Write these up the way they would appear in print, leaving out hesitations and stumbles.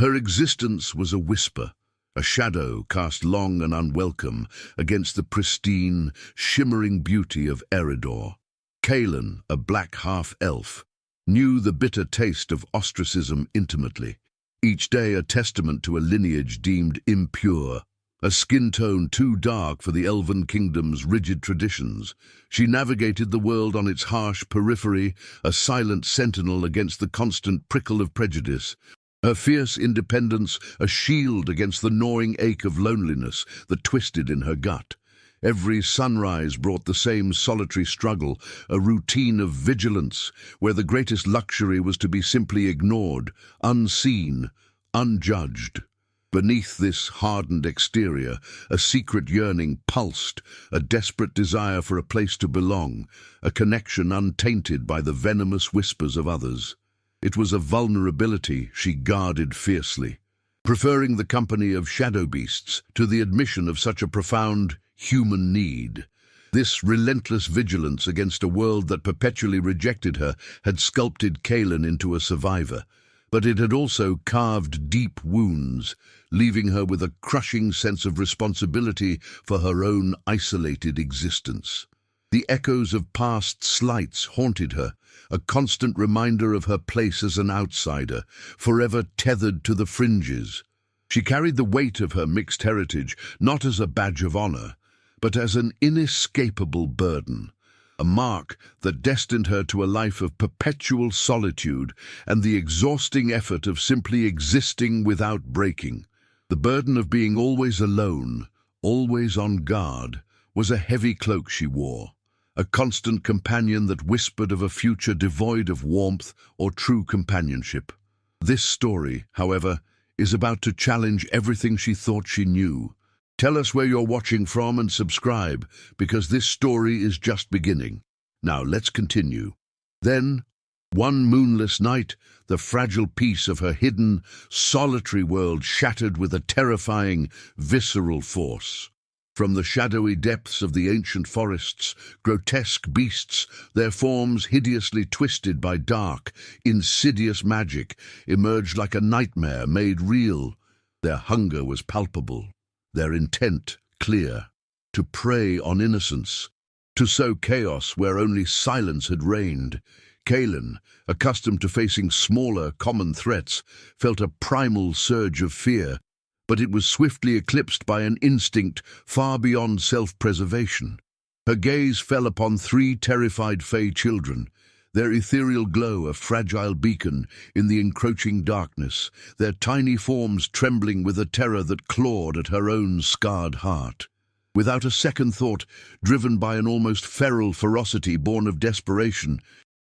Her existence was a whisper, a shadow cast long and unwelcome against the pristine, shimmering beauty of Eridor. Kaelin, a black half-elf, knew the bitter taste of ostracism intimately, each day a testament to a lineage deemed impure, a skin tone too dark for the elven kingdom's rigid traditions. She navigated the world on its harsh periphery, a silent sentinel against the constant prickle of prejudice. Her fierce independence a shield against the gnawing ache of loneliness that twisted in her gut. Every sunrise brought the same solitary struggle, a routine of vigilance, where the greatest luxury was to be simply ignored, unseen, unjudged. Beneath this hardened exterior, a secret yearning pulsed, a desperate desire for a place to belong, a connection untainted by the venomous whispers of others. It was a vulnerability she guarded fiercely, preferring the company of shadow beasts to the admission of such a profound human need. This relentless vigilance against a world that perpetually rejected her had sculpted Kaelin into a survivor, but it had also carved deep wounds, leaving her with a crushing sense of responsibility for her own isolated existence. The echoes of past slights haunted her, a constant reminder of her place as an outsider, forever tethered to the fringes. She carried the weight of her mixed heritage not as a badge of honor, but as an inescapable burden, a mark that destined her to a life of perpetual solitude and the exhausting effort of simply existing without breaking. The burden of being always alone, always on guard, was a heavy cloak she wore, a constant companion that whispered of a future devoid of warmth or true companionship. This story, however, is about to challenge everything she thought she knew. Tell us where you're watching from and subscribe, because this story is just beginning. Now let's continue. Then, one moonless night, the fragile peace of her hidden, solitary world shattered with a terrifying, visceral force. From the shadowy depths of the ancient forests, grotesque beasts, their forms hideously twisted by dark, insidious magic, emerged like a nightmare made real. Their hunger was palpable, their intent clear: to prey on innocence, to sow chaos where only silence had reigned. Kaelin, accustomed to facing smaller, common threats, felt a primal surge of fear, but it was swiftly eclipsed by an instinct far beyond self-preservation. Her gaze fell upon three terrified Fey children, their ethereal glow a fragile beacon in the encroaching darkness, their tiny forms trembling with a terror that clawed at her own scarred heart. Without a second thought, driven by an almost feral ferocity born of desperation,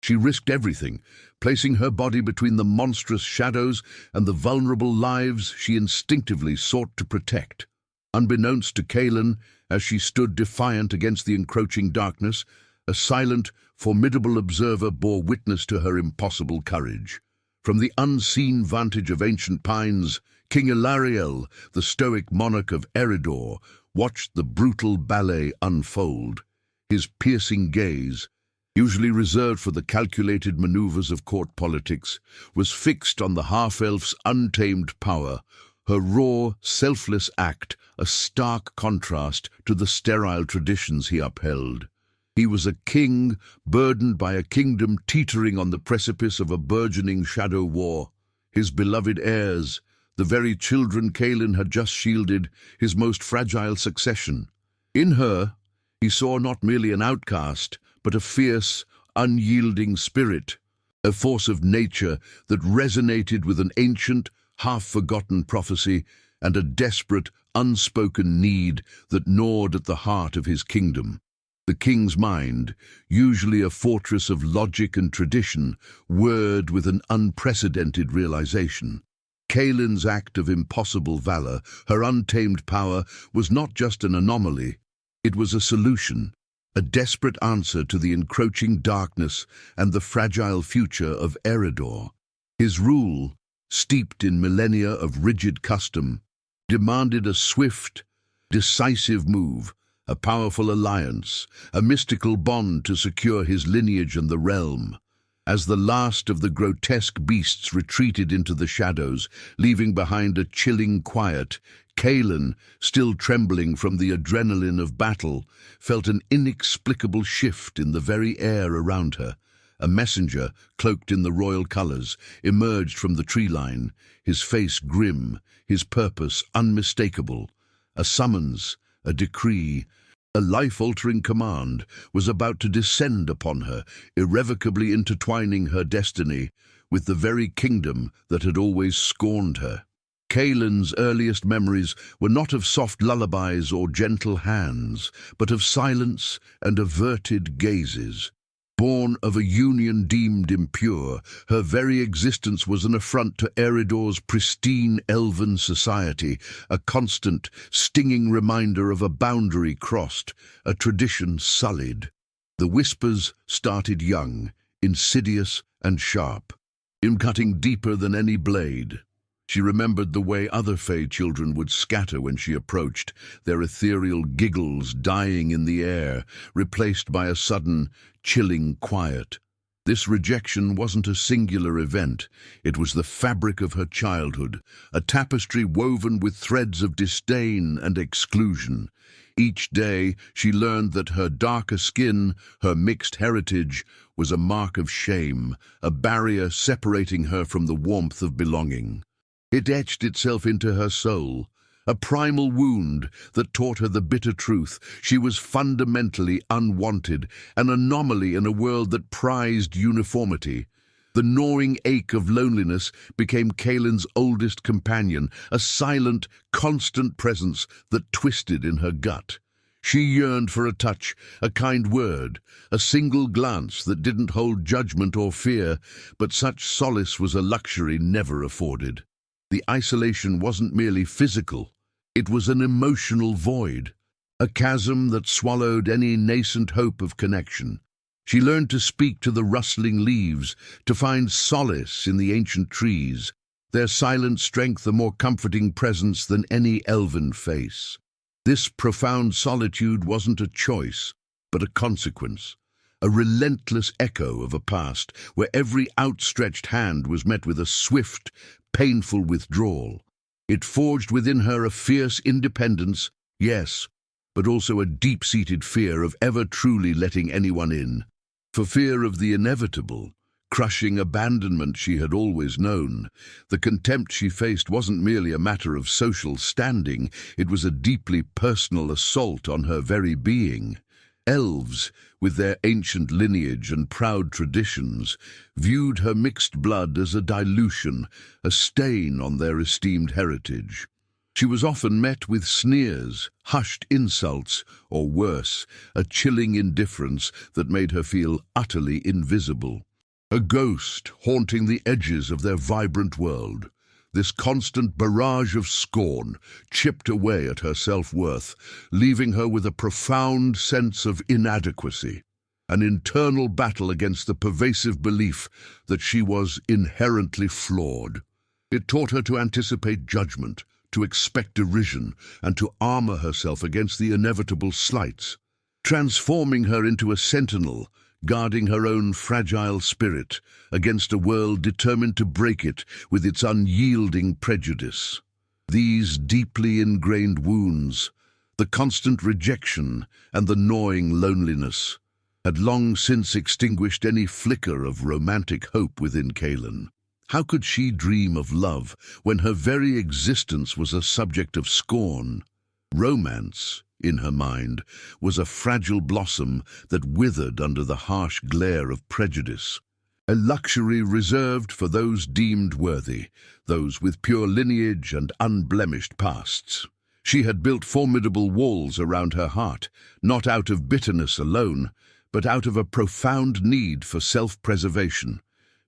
she risked everything, placing her body between the monstrous shadows and the vulnerable lives she instinctively sought to protect. Unbeknownst to Kaelin, as she stood defiant against the encroaching darkness, a silent, formidable observer bore witness to her impossible courage. From the unseen vantage of ancient pines, King Ilariel, the stoic monarch of Eridor, watched the brutal ballet unfold. His piercing gaze, usually reserved for the calculated maneuvers of court politics, was fixed on the half-elf's untamed power, her raw, selfless act a stark contrast to the sterile traditions he upheld. He was a king burdened by a kingdom teetering on the precipice of a burgeoning shadow war. His beloved heirs, the very children Kaelin had just shielded, his most fragile succession. In her, he saw not merely an outcast, but a fierce, unyielding spirit, a force of nature that resonated with an ancient, half-forgotten prophecy and a desperate, unspoken need that gnawed at the heart of his kingdom. The king's mind, usually a fortress of logic and tradition, whirred with an unprecedented realization. Kaelin's act of impossible valor, her untamed power, was not just an anomaly. It was a solution, a desperate answer to the encroaching darkness and the fragile future of Eridor. His rule, steeped in millennia of rigid custom, demanded a swift, decisive move, a powerful alliance, a mystical bond to secure his lineage and the realm. As the last of the grotesque beasts retreated into the shadows, leaving behind a chilling quiet, Kaelin, still trembling from the adrenaline of battle, felt an inexplicable shift in the very air around her. A messenger, cloaked in the royal colours, emerged from the tree line, his face grim, his purpose unmistakable. A summons, a decree, a life-altering command was about to descend upon her, irrevocably intertwining her destiny with the very kingdom that had always scorned her. Kaelin's earliest memories were not of soft lullabies or gentle hands, but of silence and averted gazes. Born of a union deemed impure, her very existence was an affront to Eridor's pristine elven society, a constant, stinging reminder of a boundary crossed, a tradition sullied. The whispers started young, insidious and sharp, cutting deeper than any blade. She remembered the way other Fae children would scatter when she approached, their ethereal giggles dying in the air, replaced by a sudden, chilling quiet. This rejection wasn't a singular event. It was the fabric of her childhood, a tapestry woven with threads of disdain and exclusion. Each day she learned that her darker skin, her mixed heritage, was a mark of shame, a barrier separating her from the warmth of belonging. It etched itself into her soul, a primal wound that taught her the bitter truth. She was fundamentally unwanted, an anomaly in a world that prized uniformity. The gnawing ache of loneliness became Kaelin's oldest companion, a silent, constant presence that twisted in her gut. She yearned for a touch, a kind word, a single glance that didn't hold judgment or fear, but such solace was a luxury never afforded. The isolation wasn't merely physical, it was an emotional void, a chasm that swallowed any nascent hope of connection. She learned to speak to the rustling leaves, to find solace in the ancient trees, their silent strength a more comforting presence than any elven face. This profound solitude wasn't a choice, but a consequence, a relentless echo of a past where every outstretched hand was met with a swift, painful withdrawal. It forged within her a fierce independence, yes, but also a deep-seated fear of ever truly letting anyone in. For fear of the inevitable, crushing abandonment she had always known, the contempt she faced wasn't merely a matter of social standing, it was a deeply personal assault on her very being. Elves, with their ancient lineage and proud traditions, viewed her mixed blood as a dilution, a stain on their esteemed heritage. She was often met with sneers, hushed insults, or worse, a chilling indifference that made her feel utterly invisible. A ghost haunting the edges of their vibrant world. This constant barrage of scorn chipped away at her self-worth, leaving her with a profound sense of inadequacy, an internal battle against the pervasive belief that she was inherently flawed. It taught her to anticipate judgment, to expect derision, and to armor herself against the inevitable slights, transforming her into a sentinel, guarding her own fragile spirit against a world determined to break it with its unyielding prejudice. These deeply ingrained wounds, the constant rejection and the gnawing loneliness, had long since extinguished any flicker of romantic hope within Kaelin. How could she dream of love when her very existence was a subject of scorn? Romance, in her mind, was a fragile blossom that withered under the harsh glare of prejudice, a luxury reserved for those deemed worthy, those with pure lineage and unblemished pasts. She had built formidable walls around her heart, not out of bitterness alone, but out of a profound need for self-preservation.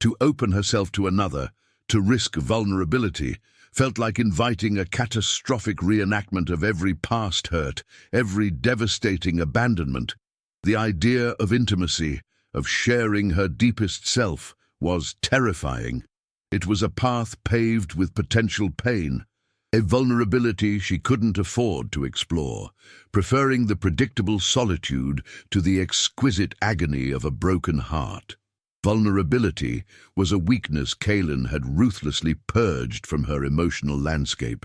To open herself to another, to risk vulnerability, felt like inviting a catastrophic reenactment of every past hurt, every devastating abandonment. The idea of intimacy, of sharing her deepest self, was terrifying. It was a path paved with potential pain, a vulnerability she couldn't afford to explore, preferring the predictable solitude to the exquisite agony of a broken heart. Vulnerability was a weakness Kaelin had ruthlessly purged from her emotional landscape,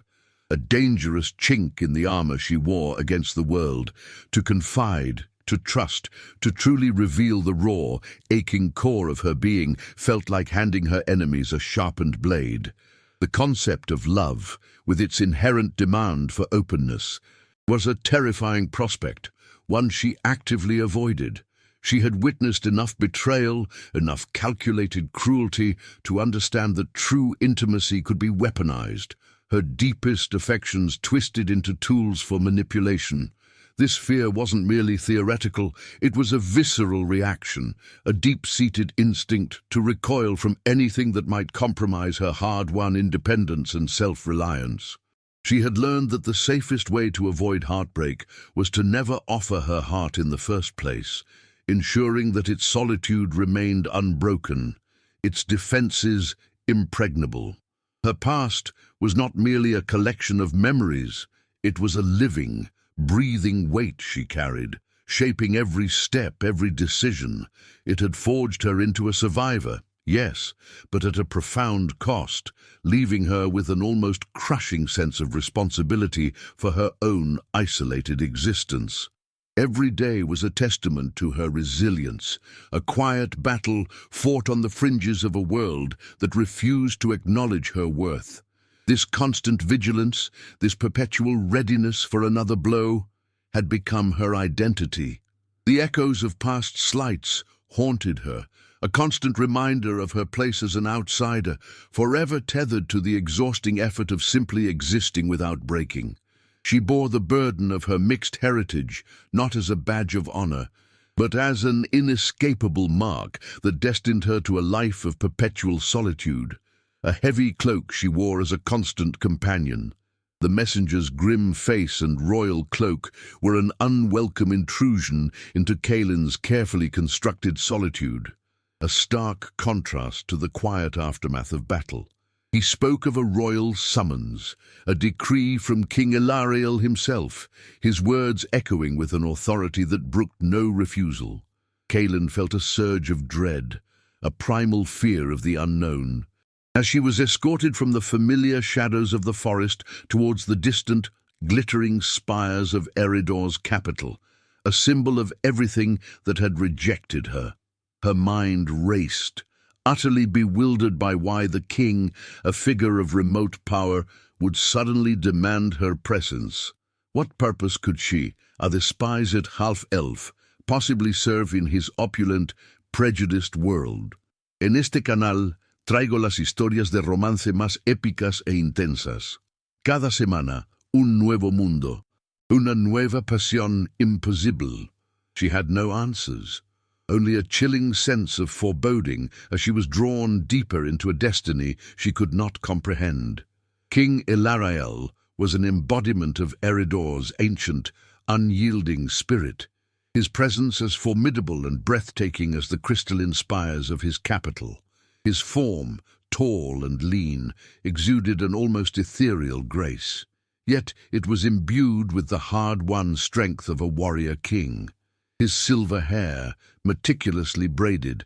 a dangerous chink in the armor she wore against the world. To confide, to trust, to truly reveal the raw, aching core of her being felt like handing her enemies a sharpened blade. The concept of love, with its inherent demand for openness, was a terrifying prospect, one she actively avoided. She had witnessed enough betrayal, enough calculated cruelty to understand that true intimacy could be weaponized, her deepest affections twisted into tools for manipulation. This fear wasn't merely theoretical, it was a visceral reaction, a deep-seated instinct to recoil from anything that might compromise her hard-won independence and self-reliance. She had learned that the safest way to avoid heartbreak was to never offer her heart in the first place, ensuring that its solitude remained unbroken, its defenses impregnable. Her past was not merely a collection of memories, it was a living, breathing weight she carried, shaping every step, every decision. It had forged her into a survivor, yes, but at a profound cost, leaving her with an almost crushing sense of responsibility for her own isolated existence. Every day was a testament to her resilience, a quiet battle fought on the fringes of a world that refused to acknowledge her worth. This constant vigilance, this perpetual readiness for another blow, had become her identity. The echoes of past slights haunted her, a constant reminder of her place as an outsider, forever tethered to the exhausting effort of simply existing without breaking. She bore the burden of her mixed heritage, not as a badge of honor, but as an inescapable mark that destined her to a life of perpetual solitude. A heavy cloak she wore as a constant companion. The messenger's grim face and royal cloak were an unwelcome intrusion into Kaelin's carefully constructed solitude, a stark contrast to the quiet aftermath of battle. He spoke of a royal summons, a decree from King Elariel himself, his words echoing with an authority that brooked no refusal. Kaelin felt a surge of dread, a primal fear of the unknown. As she was escorted from the familiar shadows of the forest towards the distant, glittering spires of Eridor's capital, a symbol of everything that had rejected her. Her mind raced, utterly bewildered by why the king, a figure of remote power, would suddenly demand her presence. What purpose could she, a despised half-elf, possibly serve in his opulent, prejudiced world? En este canal traigo las historias de romance más épicas e intensas. Cada semana, un nuevo mundo, una nueva pasión imposible. She had no answers, only a chilling sense of foreboding as she was drawn deeper into a destiny she could not comprehend. King Elariel was an embodiment of Eridor's ancient, unyielding spirit, his presence as formidable and breathtaking as the crystalline spires of his capital. His form, tall and lean, exuded an almost ethereal grace, yet it was imbued with the hard-won strength of a warrior king. His silver hair, meticulously braided,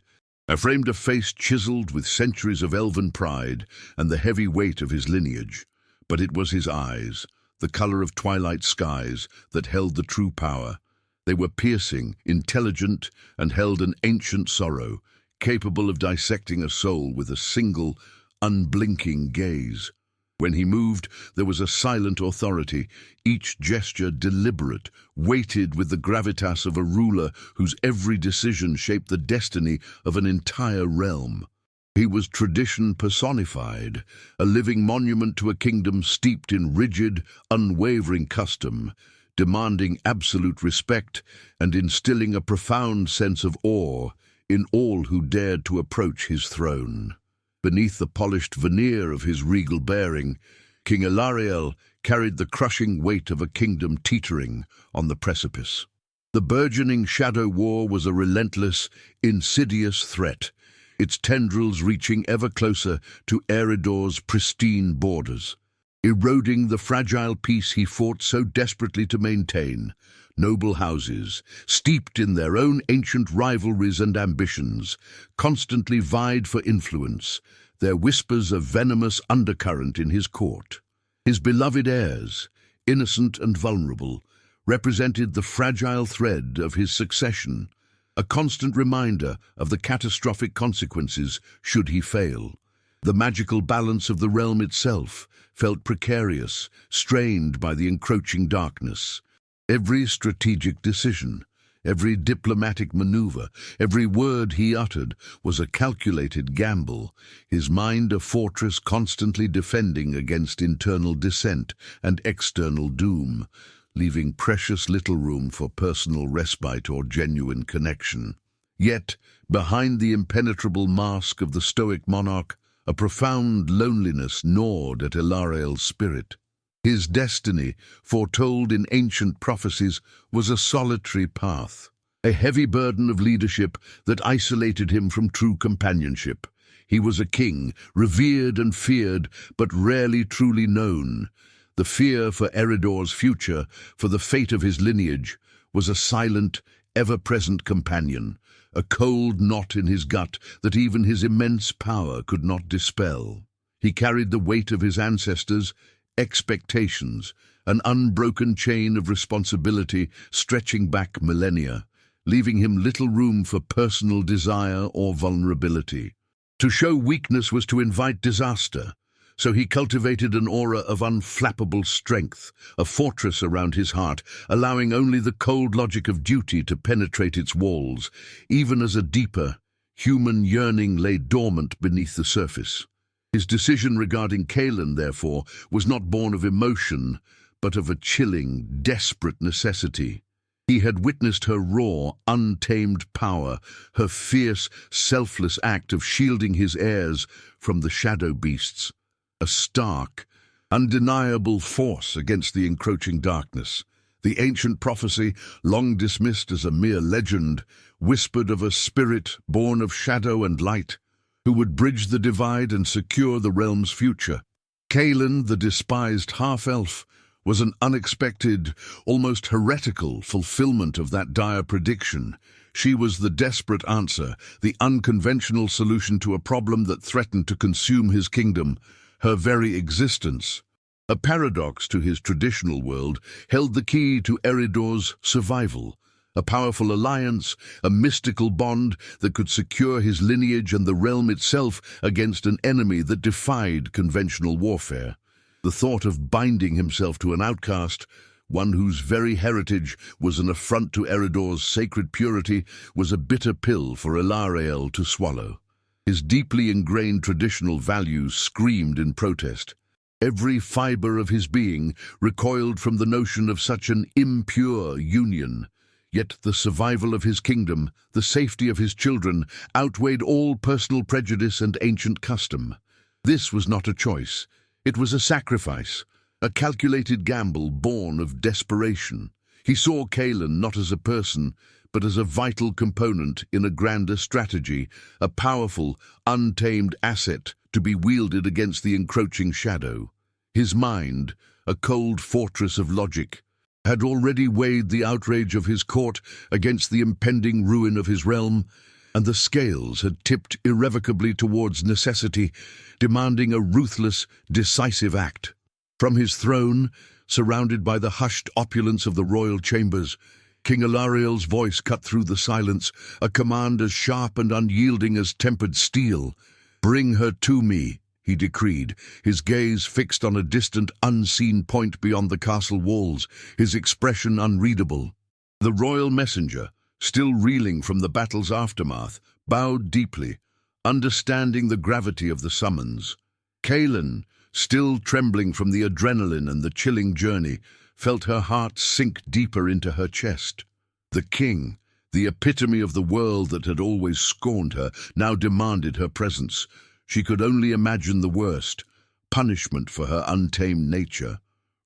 framed a face chiseled with centuries of elven pride and the heavy weight of his lineage. But it was his eyes, the color of twilight skies, that held the true power. They were piercing, intelligent, and held an ancient sorrow, capable of dissecting a soul with a single, unblinking gaze. When he moved, there was a silent authority, each gesture deliberate, weighted with the gravitas of a ruler whose every decision shaped the destiny of an entire realm. He was tradition personified, a living monument to a kingdom steeped in rigid, unwavering custom, demanding absolute respect and instilling a profound sense of awe in all who dared to approach his throne. Beneath the polished veneer of his regal bearing, King Elariel carried the crushing weight of a kingdom teetering on the precipice. The burgeoning shadow war was a relentless, insidious threat, its tendrils reaching ever closer to Eridor's pristine borders. eroding the fragile peace he fought so desperately to maintain. Noble houses, steeped in their own ancient rivalries and ambitions, constantly vied for influence, their whispers a venomous undercurrent in his court. His beloved heirs, innocent and vulnerable, represented the fragile thread of his succession, a constant reminder of the catastrophic consequences should he fail. The magical balance of the realm itself felt precarious, strained by the encroaching darkness. Every strategic decision, every diplomatic maneuver, every word he uttered was a calculated gamble, his mind a fortress constantly defending against internal dissent and external doom, leaving precious little room for personal respite or genuine connection. Yet, behind the impenetrable mask of the stoic monarch, a profound loneliness gnawed at Ilariel's spirit. His destiny, foretold in ancient prophecies, was a solitary path, a heavy burden of leadership that isolated him from true companionship. He was a king, revered and feared, but rarely truly known. The fear for Eredor's future, for the fate of his lineage, was a silent, ever-present companion, a cold knot in his gut that even his immense power could not dispel. He carried the weight of his ancestors' expectations, an unbroken chain of responsibility stretching back millennia, leaving him little room for personal desire or vulnerability. To show weakness was to invite disaster, so he cultivated an aura of unflappable strength, a fortress around his heart, allowing only the cold logic of duty to penetrate its walls, even as a deeper, human yearning lay dormant beneath the surface. His decision regarding Kaelin, therefore, was not born of emotion, but of a chilling, desperate necessity. He had witnessed her raw, untamed power, her fierce, selfless act of shielding his heirs from the shadow beasts, a stark, undeniable force against the encroaching darkness. The ancient prophecy, long dismissed as a mere legend, whispered of a spirit born of shadow and light, who would bridge the divide and secure the realm's future. Kaelin, the despised half-elf, was an unexpected, almost heretical fulfillment of that dire prediction. She was the desperate answer, the unconventional solution to a problem that threatened to consume his kingdom, her very existence. A paradox to his traditional world held the key to Eredor's survival, a powerful alliance, a mystical bond that could secure his lineage and the realm itself against an enemy that defied conventional warfare. The thought of binding himself to an outcast, one whose very heritage was an affront to Eredor's sacred purity, was a bitter pill for Ilariel to swallow. His deeply ingrained traditional values screamed in protest. Every fiber of his being recoiled from the notion of such an impure union. Yet the survival of his kingdom, the safety of his children, outweighed all personal prejudice and ancient custom. This was not a choice. It was a sacrifice, a calculated gamble born of desperation. He saw Kaelin not as a person, but as a vital component in a grander strategy, a powerful, untamed asset to be wielded against the encroaching shadow. His mind, a cold fortress of logic, had already weighed the outrage of his court against the impending ruin of his realm, and the scales had tipped irrevocably towards necessity, demanding a ruthless, decisive act. From his throne, surrounded by the hushed opulence of the royal chambers, King Ilariel's voice cut through the silence, a command as sharp and unyielding as tempered steel. "Bring her to me," he decreed, his gaze fixed on a distant, unseen point beyond the castle walls, his expression unreadable. The royal messenger, still reeling from the battle's aftermath, bowed deeply, understanding the gravity of the summons. Kaelin, still trembling from the adrenaline and the chilling journey, felt her heart sink deeper into her chest. The king, the epitome of the world that had always scorned her, now demanded her presence. She could only imagine the worst: punishment for her untamed nature,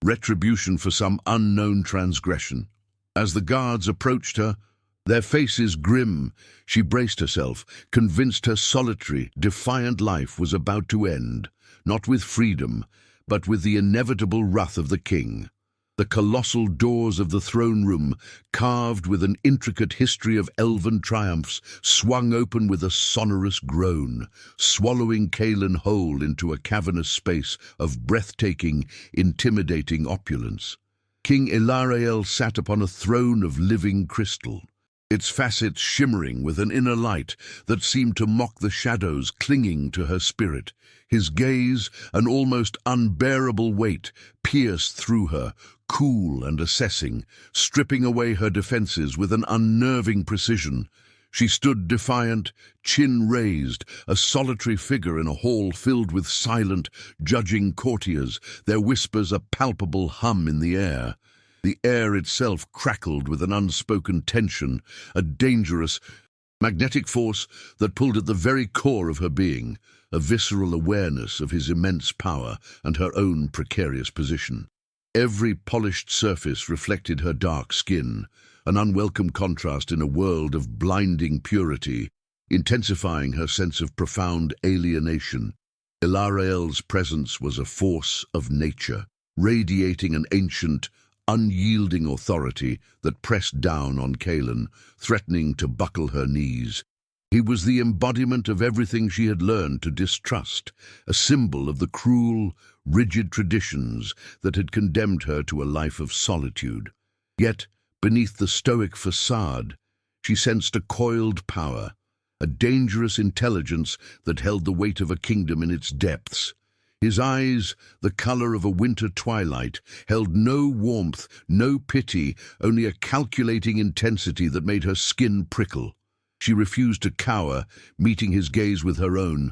retribution for some unknown transgression. As the guards approached her, their faces grim, she braced herself, convinced her solitary, defiant life was about to end, not with freedom, but with the inevitable wrath of the king. The colossal doors of the throne room, carved with an intricate history of elven triumphs, swung open with a sonorous groan, swallowing Kaelin whole into a cavernous space of breathtaking, intimidating opulence. King Elarael sat upon a throne of living crystal, its facets shimmering with an inner light that seemed to mock the shadows clinging to her spirit. His gaze, an almost unbearable weight, pierced through her, cool and assessing, stripping away her defenses with an unnerving precision. She stood defiant, chin raised, a solitary figure in a hall filled with silent, judging courtiers, their whispers a palpable hum in the air. The air itself crackled with an unspoken tension, a dangerous, magnetic force that pulled at the very core of her being, a visceral awareness of his immense power and her own precarious position. Every polished surface reflected her dark skin, an unwelcome contrast in a world of blinding purity, intensifying her sense of profound alienation. Elarael's presence was a force of nature, radiating an ancient, unyielding authority that pressed down on Kaelin, threatening to buckle her knees. He was the embodiment of everything she had learned to distrust, a symbol of the cruel, rigid traditions that had condemned her to a life of solitude. Yet, beneath the stoic facade, she sensed a coiled power, a dangerous intelligence that held the weight of a kingdom in its depths. His eyes, the color of a winter twilight, held no warmth, no pity, only a calculating intensity that made her skin prickle. She refused to cower, meeting his gaze with her own,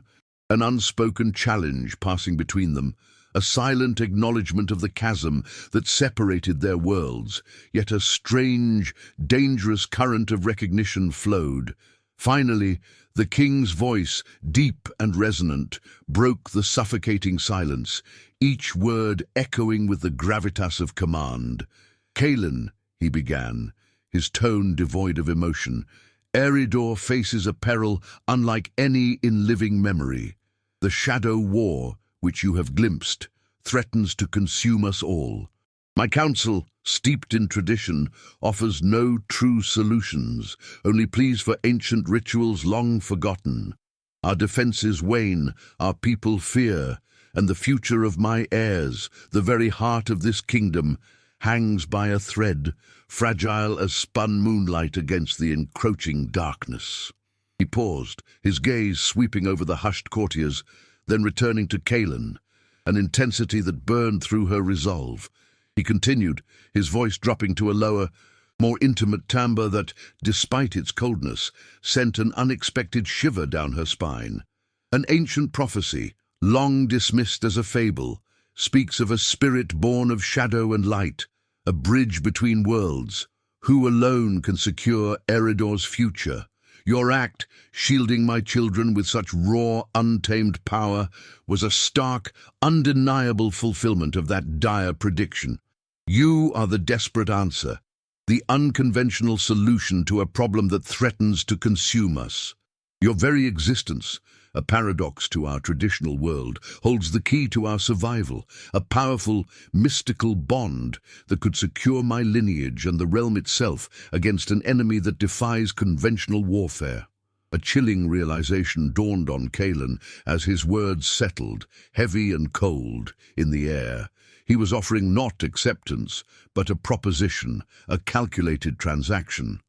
an unspoken challenge passing between them, a silent acknowledgement of the chasm that separated their worlds, yet a strange, dangerous current of recognition flowed. Finally, the king's voice, deep and resonant, broke the suffocating silence, each word echoing with the gravitas of command. "Kaelin," he began, his tone devoid of emotion, "Eridor faces a peril unlike any in living memory. The shadow war, which you have glimpsed, threatens to consume us all. My counsel, steeped in tradition, offers no true solutions, only pleas for ancient rituals long forgotten. Our defenses wane, our people fear, and the future of my heirs, the very heart of this kingdom, hangs by a thread, fragile as spun moonlight against the encroaching darkness." He paused, his gaze sweeping over the hushed courtiers, then returning to Kaelin, an intensity that burned through her resolve. He continued, his voice dropping to a lower, more intimate timbre that, despite its coldness, sent an unexpected shiver down her spine. An ancient prophecy, long dismissed as a fable, speaks of a spirit born of shadow and light, a bridge between worlds. Who alone can secure Eridor's future? Your act, shielding my children with such raw, untamed power, was a stark, undeniable fulfillment of that dire prediction. You are the desperate answer, the unconventional solution to a problem that threatens to consume us. Your very existence, a paradox to our traditional world, holds the key to our survival, a powerful, mystical bond that could secure my lineage and the realm itself against an enemy that defies conventional warfare. A chilling realization dawned on Kaelin as his words settled, heavy and cold, in the air. He was offering not acceptance, but a proposition, a calculated transaction.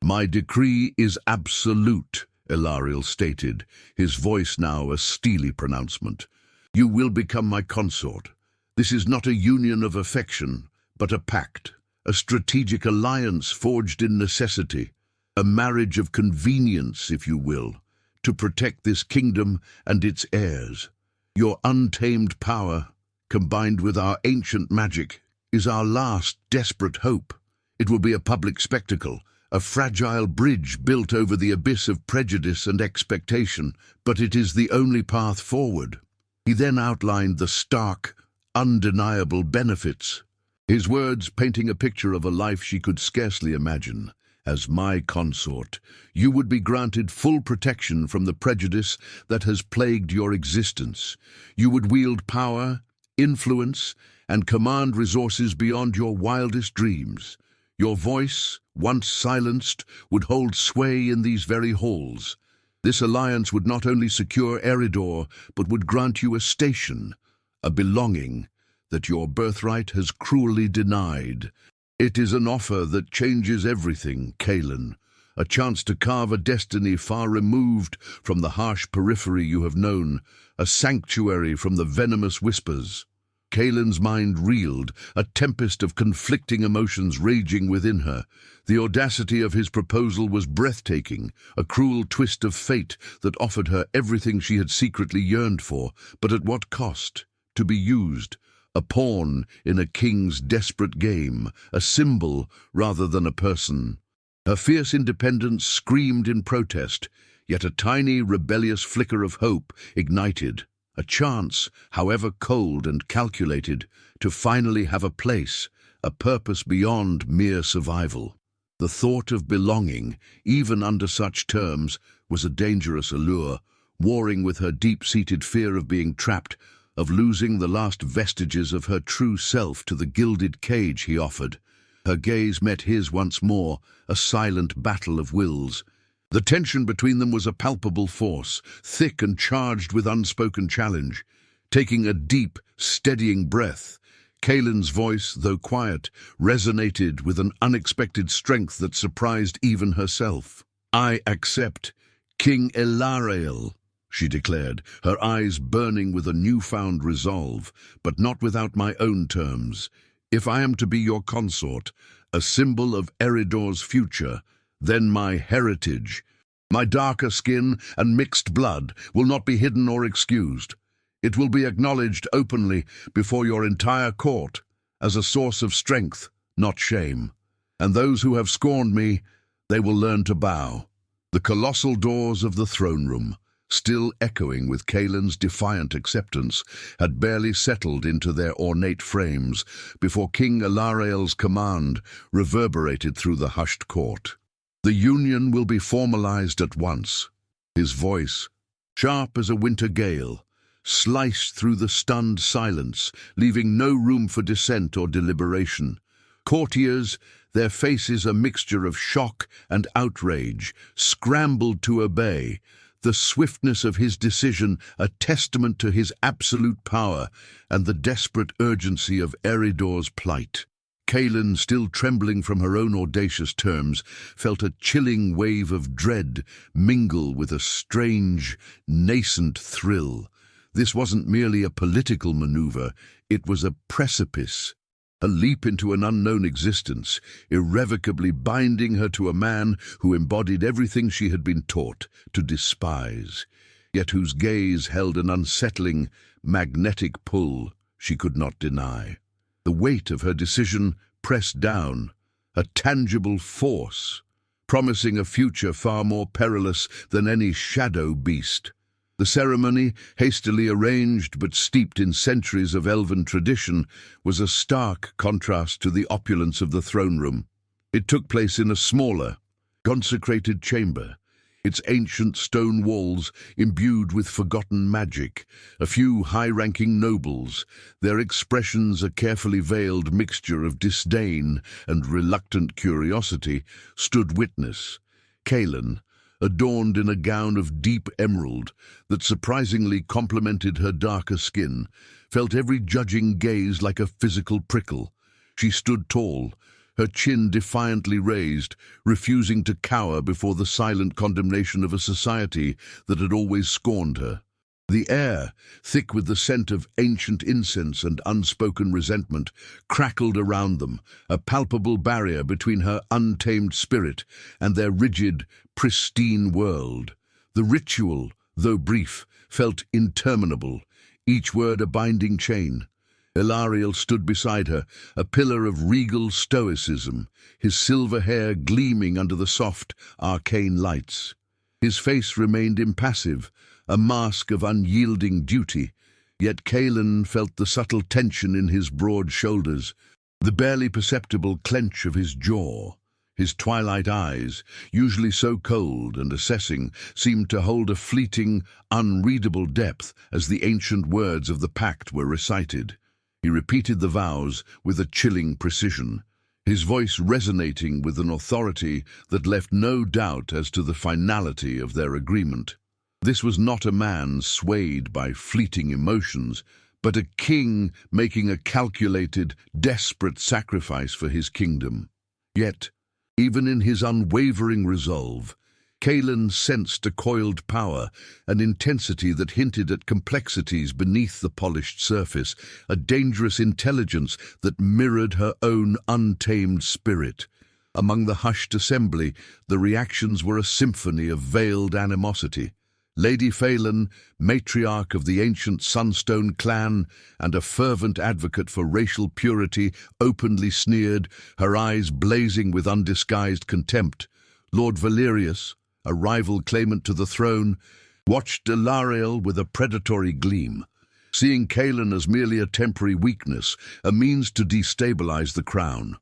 "My decree is absolute," Elarael stated, his voice now a steely pronouncement. "You will become my consort. This is not a union of affection, but a pact, a strategic alliance forged in necessity, a marriage of convenience, if you will, to protect this kingdom and its heirs. Your untamed power, combined with our ancient magic, is our last desperate hope. It will be a public spectacle, a fragile bridge built over the abyss of prejudice and expectation, but it is the only path forward." He then outlined the stark, undeniable benefits, his words painting a picture of a life she could scarcely imagine. "As my consort, you would be granted full protection from the prejudice that has plagued your existence. You would wield power, influence, and command resources beyond your wildest dreams. Your voice, once silenced, would hold sway in these very halls. This alliance would not only secure Eridor, but would grant you a station, a belonging that your birthright has cruelly denied. It is an offer that changes everything, Kaelin, a chance to carve a destiny far removed from the harsh periphery you have known, a sanctuary from the venomous whispers. Kaelin's mind reeled, a tempest of conflicting emotions raging within her. The audacity of his proposal was breathtaking, a cruel twist of fate that offered her everything she had secretly yearned for, but at what cost? To be used, a pawn in a king's desperate game, a symbol rather than a person. Her fierce independence screamed in protest, yet a tiny, rebellious flicker of hope ignited. A chance, however cold and calculated, to finally have a place, a purpose beyond mere survival. The thought of belonging, even under such terms, was a dangerous allure, warring with her deep-seated fear of being trapped, of losing the last vestiges of her true self to the gilded cage he offered. Her gaze met his once more, a silent battle of wills. The tension between them was a palpable force, thick and charged with unspoken challenge. Taking a deep, steadying breath, Kaelin's voice, though quiet, resonated with an unexpected strength that surprised even herself. "I accept, King Elarael," she declared, her eyes burning with a newfound resolve, "but not without my own terms. If I am to be your consort, a symbol of Eridor's future, then my heritage, my darker skin and mixed blood will not be hidden or excused. It will be acknowledged openly before your entire court as a source of strength, not shame. And those who have scorned me, they will learn to bow." The colossal doors of the throne room, still echoing with Kaelin's defiant acceptance, had barely settled into their ornate frames before King Elarael's command reverberated through the hushed court. "The union will be formalized at once." His voice, sharp as a winter gale, sliced through the stunned silence, leaving no room for dissent or deliberation. Courtiers, their faces a mixture of shock and outrage, scrambled to obey, the swiftness of his decision a testament to his absolute power and the desperate urgency of Eridor's plight. Kaelin, still trembling from her own audacious terms, felt a chilling wave of dread mingle with a strange, nascent thrill. This wasn't merely a political maneuver, it was a precipice, a leap into an unknown existence, irrevocably binding her to a man who embodied everything she had been taught to despise, yet whose gaze held an unsettling, magnetic pull she could not deny. The weight of her decision pressed down, a tangible force, promising a future far more perilous than any shadow beast. The ceremony, hastily arranged but steeped in centuries of elven tradition, was a stark contrast to the opulence of the throne room. It took place in a smaller, consecrated chamber, its ancient stone walls imbued with forgotten magic. A few high-ranking nobles, their expressions a carefully veiled mixture of disdain and reluctant curiosity, stood witness. Kaelin, adorned in a gown of deep emerald that surprisingly complemented her darker skin, felt every judging gaze like a physical prickle. She stood tall, her chin defiantly raised, refusing to cower before the silent condemnation of a society that had always scorned her. The air, thick with the scent of ancient incense and unspoken resentment, crackled around them, a palpable barrier between her untamed spirit and their rigid, pristine world. The ritual, though brief, felt interminable, each word a binding chain. Elarael stood beside her, a pillar of regal stoicism, his silver hair gleaming under the soft, arcane lights. His face remained impassive, a mask of unyielding duty, yet Kaelin felt the subtle tension in his broad shoulders, the barely perceptible clench of his jaw. His twilight eyes, usually so cold and assessing, seemed to hold a fleeting, unreadable depth as the ancient words of the pact were recited. He repeated the vows with a chilling precision, his voice resonating with an authority that left no doubt as to the finality of their agreement. This was not a man swayed by fleeting emotions, but a king making a calculated, desperate sacrifice for his kingdom. Yet, even in his unwavering resolve, Kaelin sensed a coiled power, an intensity that hinted at complexities beneath the polished surface, a dangerous intelligence that mirrored her own untamed spirit. Among the hushed assembly, the reactions were a symphony of veiled animosity. Lady Phelan, matriarch of the ancient Sunstone clan and a fervent advocate for racial purity, openly sneered, her eyes blazing with undisguised contempt. Lord Valerius, a rival claimant to the throne, watched Ilariel with a predatory gleam, seeing Kaelin as merely a temporary weakness, a means to destabilize the crown.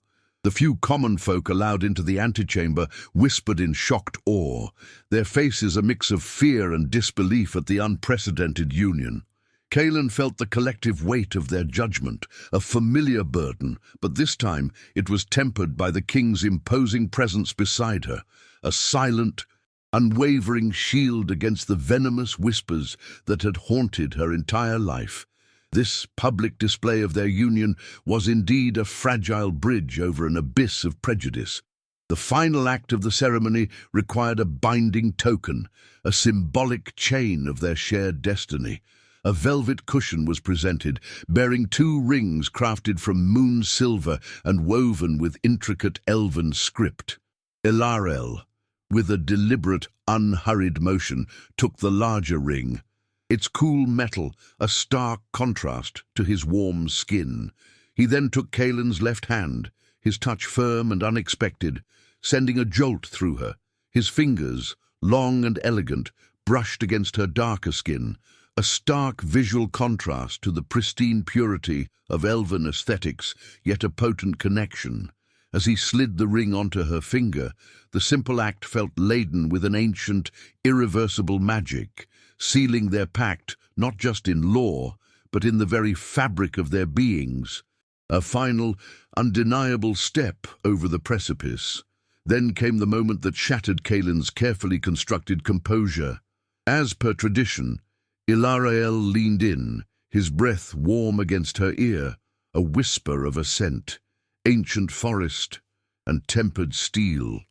The few common folk allowed into the antechamber whispered in shocked awe, their faces a mix of fear and disbelief at the unprecedented union. Kaelin felt the collective weight of their judgment, a familiar burden, but this time it was tempered by the king's imposing presence beside her, a silent, unwavering shield against the venomous whispers that had haunted her entire life. This public display of their union was indeed a fragile bridge over an abyss of prejudice. The final act of the ceremony required a binding token, a symbolic chain of their shared destiny. A velvet cushion was presented, bearing 2 rings crafted from moon silver and woven with intricate elven script. Ilariel, with a deliberate, unhurried motion, took the larger ring, its cool metal a stark contrast to his warm skin. He then took Kaelin's left hand, his touch firm and unexpected, sending a jolt through her. His fingers, long and elegant, brushed against her darker skin, a stark visual contrast to the pristine purity of elven aesthetics, yet a potent connection. As he slid the ring onto her finger, the simple act felt laden with an ancient, irreversible magic, sealing their pact not just in law, but in the very fabric of their beings. A final, undeniable step over the precipice. Then came the moment that shattered Kaelin's carefully constructed composure. As per tradition, Ilariel leaned in, his breath warm against her ear, a whisper of assent. Ancient forest and tempered steel.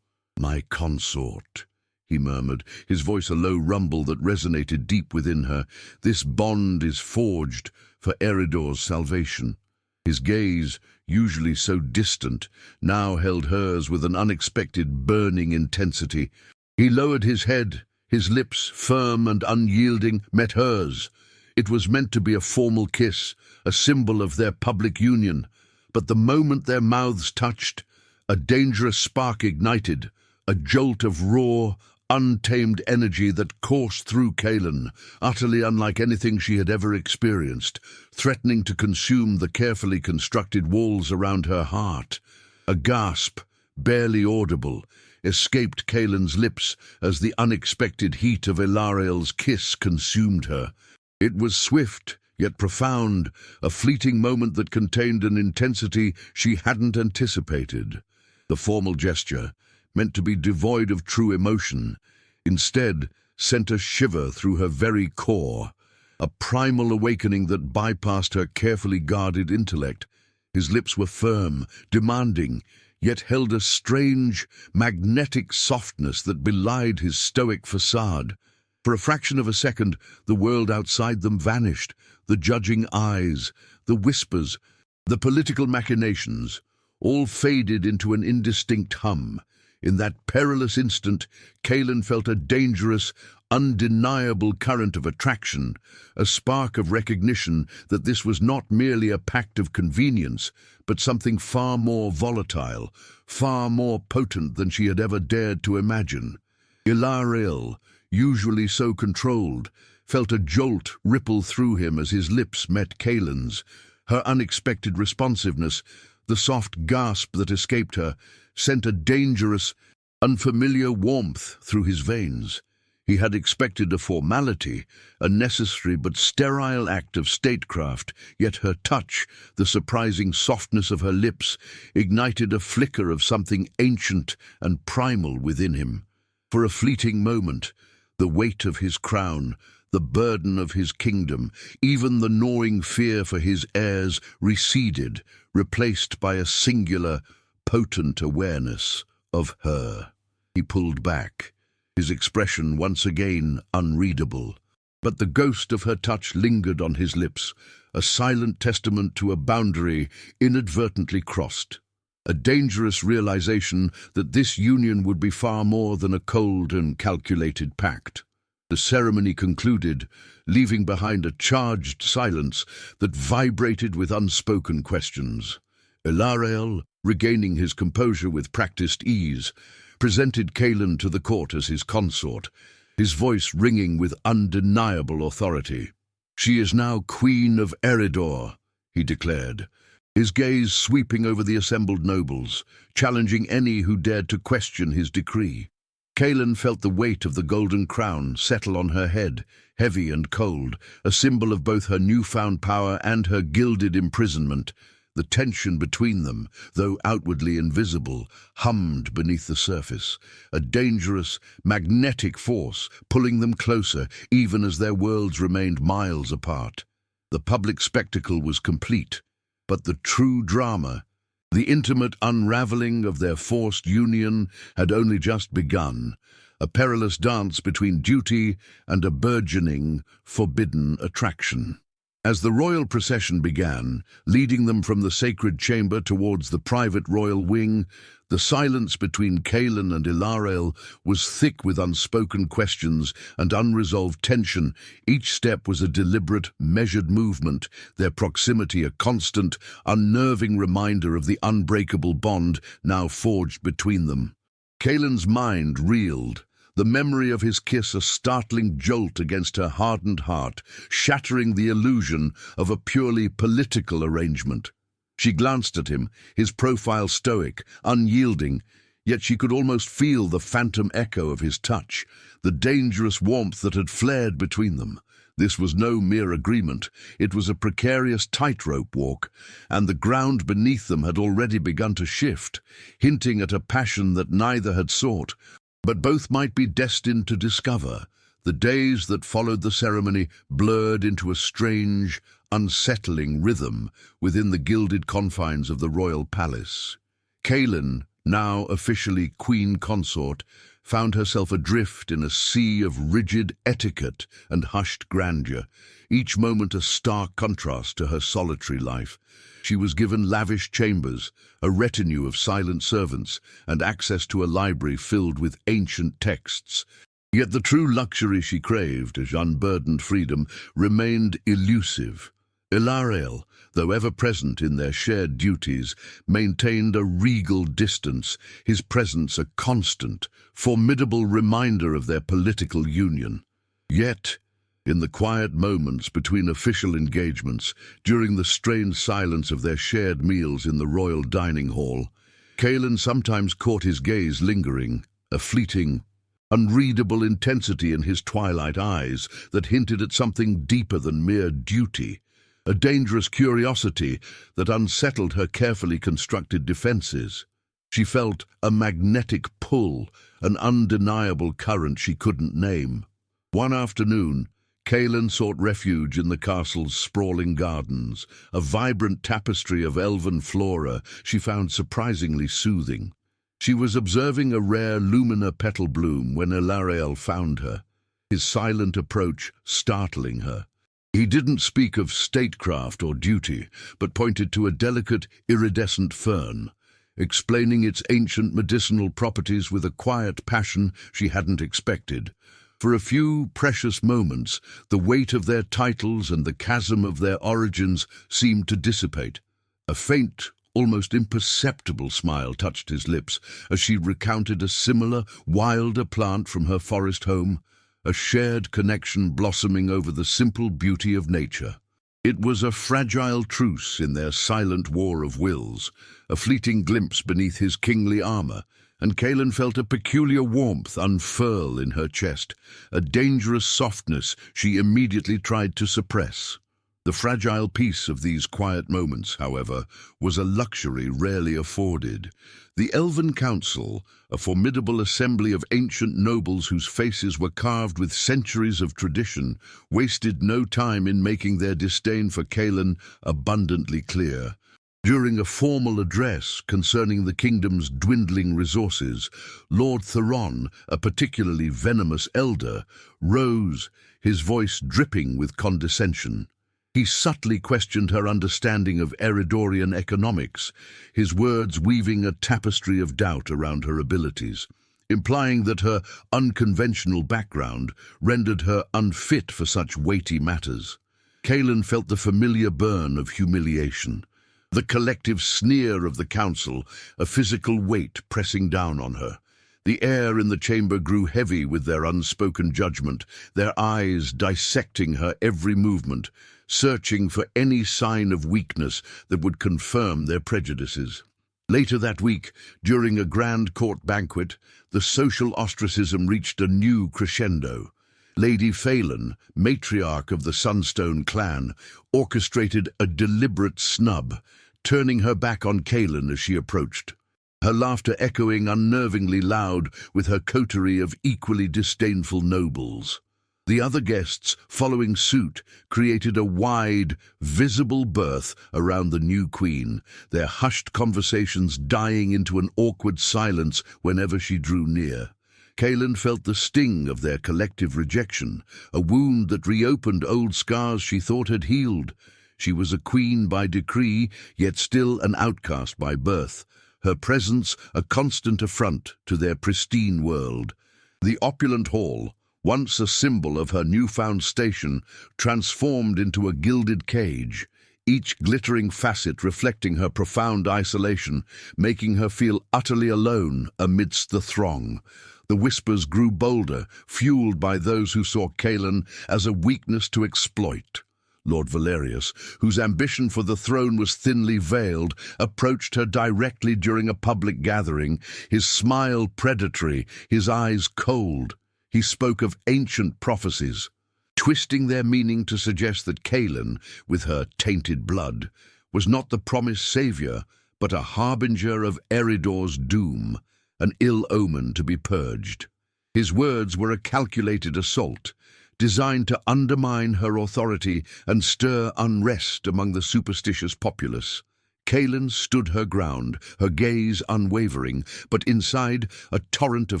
"My consort," he murmured, his voice a low rumble that resonated deep within her. "This bond is forged for Eridor's salvation." His gaze, usually so distant, now held hers with an unexpected burning intensity. He lowered his head, his lips, firm and unyielding, met hers. It was meant to be a formal kiss, a symbol of their public union. But the moment their mouths touched, a dangerous spark ignited, a jolt of raw, untamed energy that coursed through Kaelin, utterly unlike anything she had ever experienced, threatening to consume the carefully constructed walls around her heart. A gasp, barely audible, escaped Kaelin's lips as the unexpected heat of Ilariel's kiss consumed her. It was swift, yet profound, a fleeting moment that contained an intensity she hadn't anticipated. The formal gesture, meant to be devoid of true emotion, instead sent a shiver through her very core, a primal awakening that bypassed her carefully guarded intellect. His lips were firm, demanding, yet held a strange, magnetic softness that belied his stoic facade. For a fraction of a second, the world outside them vanished, the judging eyes, the whispers, the political machinations, all faded into an indistinct hum. In that perilous instant, Kaelin felt a dangerous, undeniable current of attraction, a spark of recognition that this was not merely a pact of convenience, but something far more volatile, far more potent than she had ever dared to imagine. Ilariel, usually so controlled, felt a jolt ripple through him as his lips met Kaelin's. Her unexpected responsiveness, the soft gasp that escaped her, sent a dangerous, unfamiliar warmth through his veins. He had expected a formality, a necessary but sterile act of statecraft, yet her touch, the surprising softness of her lips, ignited a flicker of something ancient and primal within him. For a fleeting moment, the weight of his crown, the burden of his kingdom, even the gnawing fear for his heirs receded, replaced by a singular, potent awareness of her. He pulled back, his expression once again unreadable. But the ghost of her touch lingered on his lips, a silent testament to a boundary inadvertently crossed. A dangerous realization that this union would be far more than a cold and calculated pact. The ceremony concluded, leaving behind a charged silence that vibrated with unspoken questions. Ilarael, regaining his composure with practiced ease, presented Kaelin to the court as his consort, his voice ringing with undeniable authority. "She is now Queen of Eridor," he declared, his gaze sweeping over the assembled nobles, challenging any who dared to question his decree. Kaelin felt the weight of the golden crown settle on her head, heavy and cold, a symbol of both her newfound power and her gilded imprisonment. The tension between them, though outwardly invisible, hummed beneath the surface, a dangerous, magnetic force pulling them closer even as their worlds remained miles apart. The public spectacle was complete, but the true drama, the intimate unraveling of their forced union, had only just begun, a perilous dance between duty and a burgeoning, forbidden attraction. As the royal procession began, leading them from the sacred chamber towards the private royal wing, the silence between Kaelin and Ilarael was thick with unspoken questions and unresolved tension. Each step was a deliberate, measured movement, their proximity a constant, unnerving reminder of the unbreakable bond now forged between them. Kaelin's mind reeled, the memory of his kiss a startling jolt against her hardened heart, shattering the illusion of a purely political arrangement. She glanced at him, his profile stoic, unyielding, yet she could almost feel the phantom echo of his touch, the dangerous warmth that had flared between them. This was no mere agreement, it was a precarious tightrope walk, and the ground beneath them had already begun to shift, hinting at a passion that neither had sought, but both might be destined to discover. The days that followed the ceremony blurred into a strange, unsettling rhythm within the gilded confines of the royal palace. Kaelin, now officially queen consort, found herself adrift in a sea of rigid etiquette and hushed grandeur, each moment a stark contrast to her solitary life. She was given lavish chambers, a retinue of silent servants, and access to a library filled with ancient texts. Yet the true luxury she craved, as unburdened freedom, remained elusive. Ilarael, though ever present in their shared duties, maintained a regal distance, his presence a constant, formidable reminder of their political union. Yet, in the quiet moments between official engagements, during the strained silence of their shared meals in the royal dining hall, Kaelin sometimes caught his gaze lingering, a fleeting, unreadable intensity in his twilight eyes that hinted at something deeper than mere duty, a dangerous curiosity that unsettled her carefully constructed defenses. She felt a magnetic pull, an undeniable current she couldn't name. One afternoon, Kaelin sought refuge in the castle's sprawling gardens, a vibrant tapestry of elven flora she found surprisingly soothing. She was observing a rare lumina petal bloom when Ilarael found her, his silent approach startling her. He didn't speak of statecraft or duty, but pointed to a delicate, iridescent fern, explaining its ancient medicinal properties with a quiet passion she hadn't expected. For a few precious moments, the weight of their titles and the chasm of their origins seemed to dissipate. A faint, almost imperceptible smile touched his lips as she recounted a similar, wilder plant from her forest home, a shared connection blossoming over the simple beauty of nature. It was a fragile truce in their silent war of wills, a fleeting glimpse beneath his kingly armor, and Kaelin felt a peculiar warmth unfurl in her chest, a dangerous softness she immediately tried to suppress. The fragile peace of these quiet moments, however, was a luxury rarely afforded. The Elven Council, a formidable assembly of ancient nobles whose faces were carved with centuries of tradition, wasted no time in making their disdain for Kaelin abundantly clear. During a formal address concerning the kingdom's dwindling resources, Lord Theron, a particularly venomous elder, rose, his voice dripping with condescension. He subtly questioned her understanding of Eridorian economics, his words weaving a tapestry of doubt around her abilities, implying that her unconventional background rendered her unfit for such weighty matters. Kaelin felt the familiar burn of humiliation, the collective sneer of the council, a physical weight pressing down on her. The air in the chamber grew heavy with their unspoken judgment, their eyes dissecting her every movement, searching for any sign of weakness that would confirm their prejudices. Later that week, during a grand court banquet, the social ostracism reached a new crescendo. Lady Phelan, matriarch of the Sunstone clan, orchestrated a deliberate snub, turning her back on Kaelin as she approached, her laughter echoing unnervingly loud with her coterie of equally disdainful nobles. The other guests, following suit, created a wide, visible berth around the new queen, their hushed conversations dying into an awkward silence whenever she drew near. Kaelin felt the sting of their collective rejection, a wound that reopened old scars she thought had healed. She was a queen by decree, yet still an outcast by birth, her presence a constant affront to their pristine world. The opulent hall, once a symbol of her newfound station, transformed into a gilded cage, each glittering facet reflecting her profound isolation, making her feel utterly alone amidst the throng. The whispers grew bolder, fueled by those who saw Kaelin as a weakness to exploit. Lord Valerius, whose ambition for the throne was thinly veiled, approached her directly during a public gathering, his smile predatory, his eyes cold. He spoke of ancient prophecies, twisting their meaning to suggest that Kaelin, with her tainted blood, was not the promised savior, but a harbinger of Eridor's doom, an ill omen to be purged. His words were a calculated assault, designed to undermine her authority and stir unrest among the superstitious populace. Kaelin stood her ground, her gaze unwavering, but inside a torrent of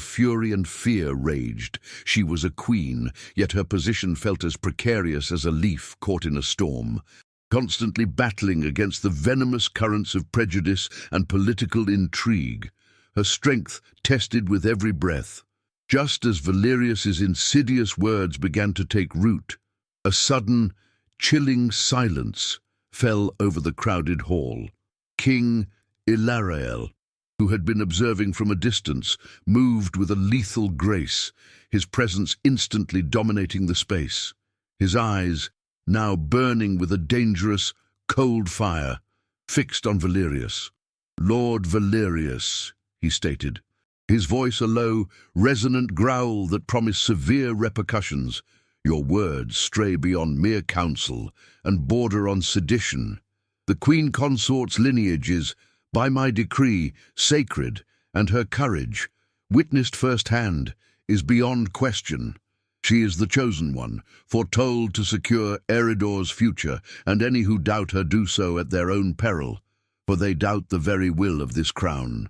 fury and fear raged. She was a queen, yet her position felt as precarious as a leaf caught in a storm, constantly battling against the venomous currents of prejudice and political intrigue, her strength tested with every breath. Just as Valerius's insidious words began to take root, a sudden, chilling silence fell over the crowded hall. King Ilarael, who had been observing from a distance, moved with a lethal grace, his presence instantly dominating the space. His eyes, now burning with a dangerous, cold fire, fixed on Valerius. "Lord Valerius," he stated, his voice a low, resonant growl that promised severe repercussions. "Your words stray beyond mere counsel and border on sedition. The Queen Consort's lineage is, by my decree, sacred, and her courage, witnessed firsthand, is beyond question. She is the chosen one, foretold to secure Eridor's future, and any who doubt her do so at their own peril, for they doubt the very will of this crown."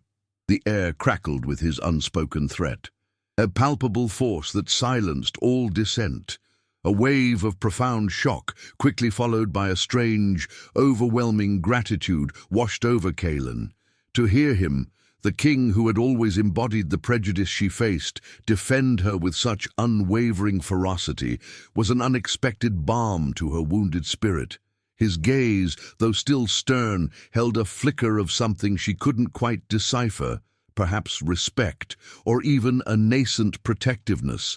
The air crackled with his unspoken threat, a palpable force that silenced all dissent. A wave of profound shock, quickly followed by a strange, overwhelming gratitude, washed over Kaelin. To hear him, the king who had always embodied the prejudice she faced, defend her with such unwavering ferocity, was an unexpected balm to her wounded spirit. His gaze, though still stern, held a flicker of something she couldn't quite decipher, perhaps respect, or even a nascent protectiveness.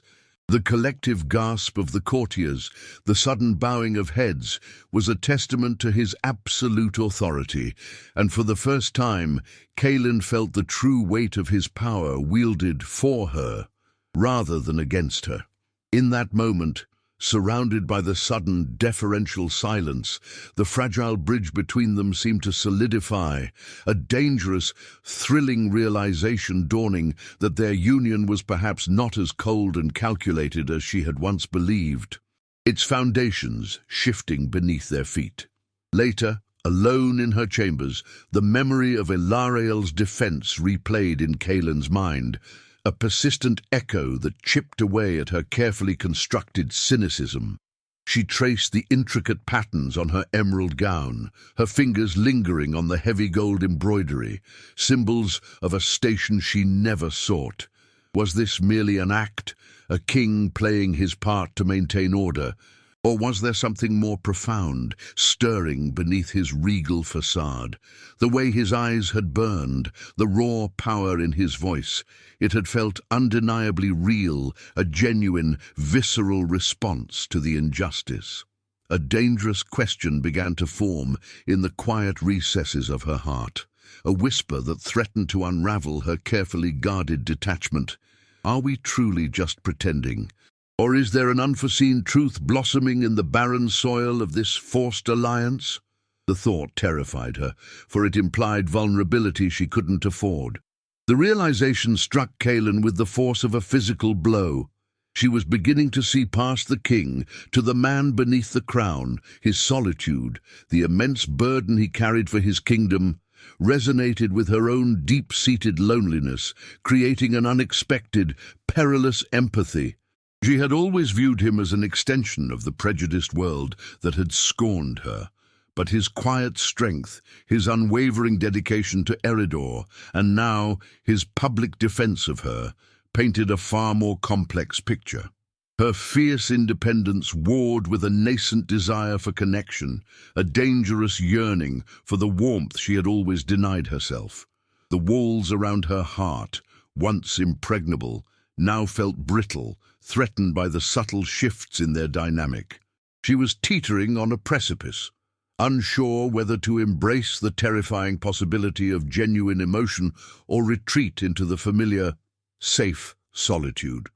The collective gasp of the courtiers, the sudden bowing of heads, was a testament to his absolute authority, and for the first time, Kaelin felt the true weight of his power wielded for her, rather than against her. In that moment, surrounded by the sudden, deferential silence, the fragile bridge between them seemed to solidify, a dangerous, thrilling realization dawning that their union was perhaps not as cold and calculated as she had once believed, its foundations shifting beneath their feet. Later, alone in her chambers, the memory of Ilariel's defense replayed in Kaelin's mind, a persistent echo that chipped away at her carefully constructed cynicism. She traced the intricate patterns on her emerald gown, her fingers lingering on the heavy gold embroidery, symbols of a station she never sought. Was this merely an act, a king playing his part to maintain order, or was there something more profound, stirring beneath his regal facade? The way his eyes had burned, the raw power in his voice, it had felt undeniably real, a genuine, visceral response to the injustice. A dangerous question began to form in the quiet recesses of her heart, a whisper that threatened to unravel her carefully guarded detachment. Are we truly just pretending? Or is there an unforeseen truth blossoming in the barren soil of this forced alliance? The thought terrified her, for it implied vulnerability she couldn't afford. The realization struck Kaelin with the force of a physical blow. She was beginning to see past the king, to the man beneath the crown, his solitude, the immense burden he carried for his kingdom, resonated with her own deep-seated loneliness, creating an unexpected, perilous empathy. She had always viewed him as an extension of the prejudiced world that had scorned her, but his quiet strength, his unwavering dedication to Eridor, and now his public defense of her, painted a far more complex picture. Her fierce independence warred with a nascent desire for connection, a dangerous yearning for the warmth she had always denied herself. The walls around her heart, once impregnable, now felt brittle, threatened by the subtle shifts in their dynamic. She was teetering on a precipice, unsure whether to embrace the terrifying possibility of genuine emotion or retreat into the familiar, safe solitude.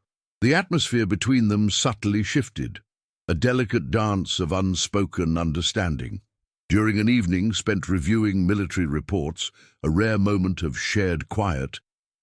The atmosphere between them subtly shifted, a delicate dance of unspoken understanding. During an evening spent reviewing military reports, a rare moment of shared quiet,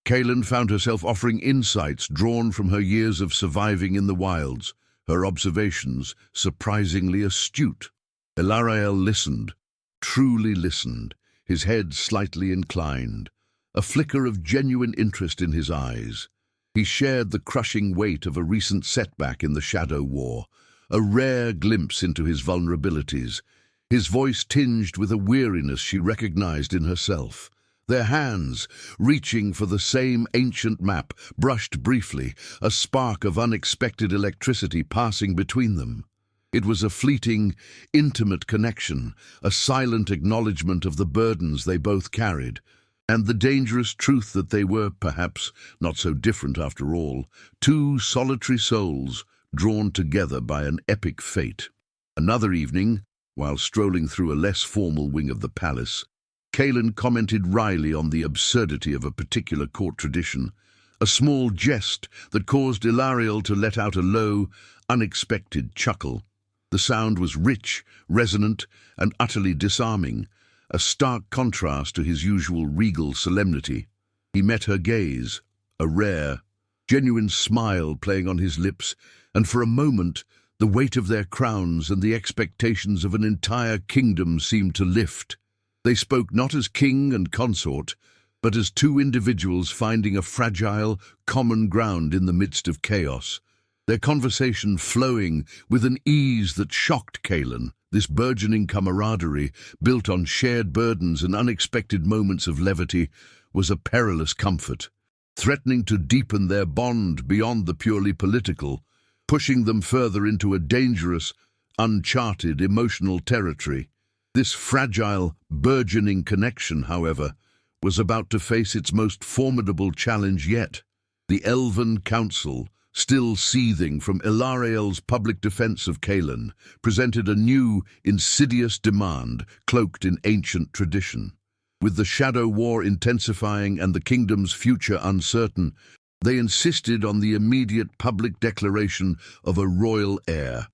Kaelin found herself offering insights drawn from her years of surviving in the wilds, her observations surprisingly astute. Ilariel listened, truly listened, his head slightly inclined, a flicker of genuine interest in his eyes. He shared the crushing weight of a recent setback in the Shadow War, a rare glimpse into his vulnerabilities, his voice tinged with a weariness she recognized in herself. Their hands, reaching for the same ancient map, brushed briefly, a spark of unexpected electricity passing between them. It was a fleeting, intimate connection, a silent acknowledgement of the burdens they both carried, and the dangerous truth that they were, perhaps, not so different after all, two solitary souls drawn together by an epic fate. Another evening, while strolling through a less formal wing of the palace, Kaelin commented wryly on the absurdity of a particular court tradition, a small jest that caused Ilariel to let out a low, unexpected chuckle. The sound was rich, resonant, and utterly disarming, a stark contrast to his usual regal solemnity. He met her gaze, a rare, genuine smile playing on his lips, and for a moment the weight of their crowns and the expectations of an entire kingdom seemed to lift. They spoke not as king and consort, but as two individuals finding a fragile, common ground in the midst of chaos. Their conversation flowing with an ease that shocked Kaelin. This burgeoning camaraderie, built on shared burdens and unexpected moments of levity, was a perilous comfort, threatening to deepen their bond beyond the purely political, pushing them further into a dangerous, uncharted emotional territory. This fragile, burgeoning connection, however, was about to face its most formidable challenge yet. The Elven Council, still seething from Ilariel's public defense of Kaelin, presented a new, insidious demand cloaked in ancient tradition. With the Shadow War intensifying and the kingdom's future uncertain, they insisted on the immediate public declaration of a royal heir,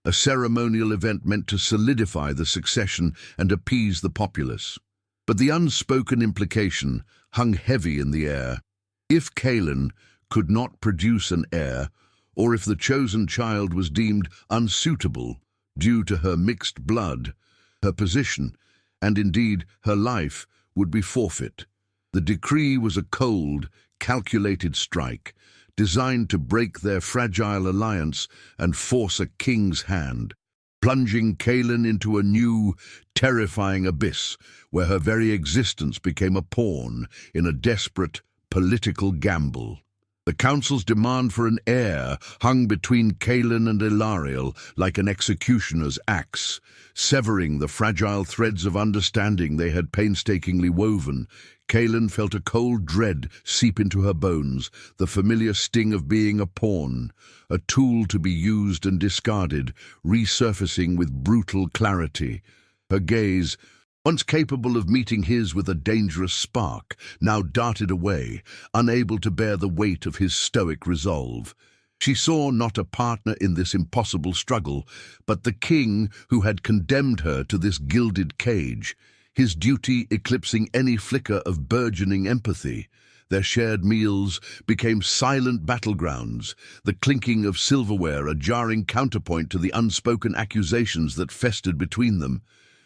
a ceremonial event meant to solidify the succession and appease the populace. But the unspoken implication hung heavy in the air. If Kaelin could not produce an heir, or if the chosen child was deemed unsuitable due to her mixed blood, her position, and indeed her life, would be forfeit. The decree was a cold, calculated strike, designed to break their fragile alliance and force a king's hand, plunging Kaelin into a new, terrifying abyss where her very existence became a pawn in a desperate political gamble. The council's demand for an heir hung between Kaelin and Ilariel like an executioner's axe, severing the fragile threads of understanding they had painstakingly woven. Kaelin felt a cold dread seep into her bones, the familiar sting of being a pawn, a tool to be used and discarded, resurfacing with brutal clarity. Her gaze, once capable of meeting his with a dangerous spark, now darted away, unable to bear the weight of his stoic resolve. She saw not a partner in this impossible struggle, but the king who had condemned her to this gilded cage, his duty eclipsing any flicker of burgeoning empathy. Their shared meals became silent battlegrounds, the clinking of silverware a jarring counterpoint to the unspoken accusations that festered between them.